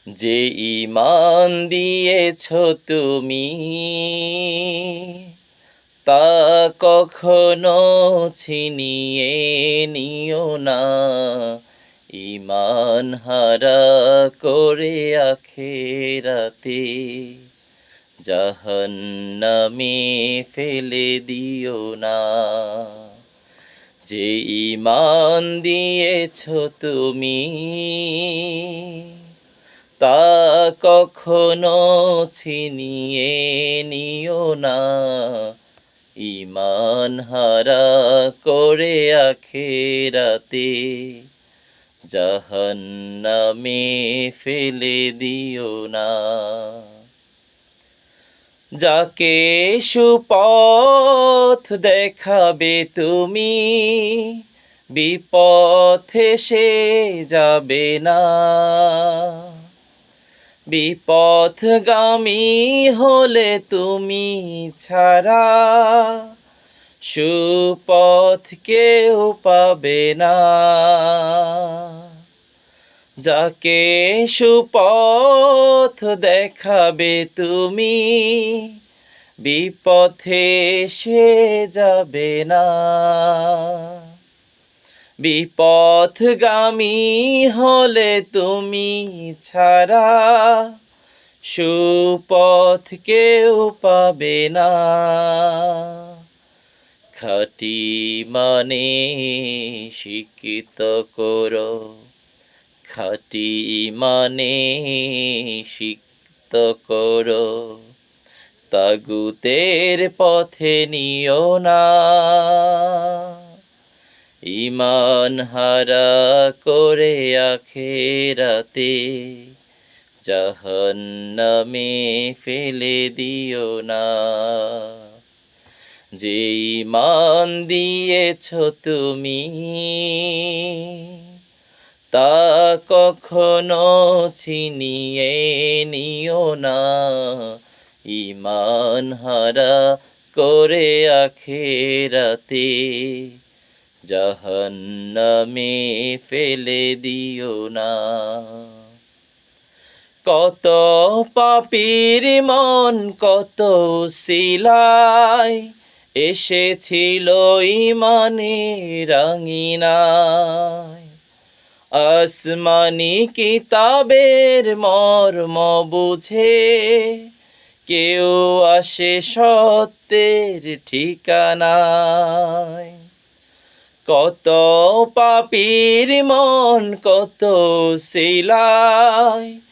যে ঈমান দিয়েছ তুমি তা কখনো ছিনিয়ে নিও না। ঈমান হারা করে আখিরাতে জাহান্নামে ফেলে দিও না। যে ঈমান দিয়েছ তুমি তা কখনো ছিনিয়ে নিও না। ঈমান হারা করে আখিরাতে জাহান্নামে ফেলে দিও না। যাকে সুপথ দেখাবে তুমি বিপথে সে যাবে না। বিপথগামী হলে তুমি ছাড়া সুপথ কেউ পাবে না। যাকে সুপথ দেখাবে তুমি বিপথে সে যাবে না। বিপথগামী হলে তুমি ছাড়া সুপথ কেউ পাবে না। খাঁটি মানে শিক্ষিত করো, খাঁটি মানে সিক্ত করো, তাগুতের পথে নিও না। ঈমান হারা করে আখিরাতে জাহান্নামে ফেলে দিও না। যে ঈমান দিয়েছ তুমি তা কখনো ছিনিয়ে নিও না। ঈমান হারা করে আখিরাতে জাহান্নামে ফেলে দিও না। কত পাপীর মন কত সিলাই এসেছিল ঈমানের আঙিনায়। আসমানি কিতাবের মর্ম বুঝে কেউ আসে সত্যের ঠিকানায়। কত পাপীর মন কত সিলাই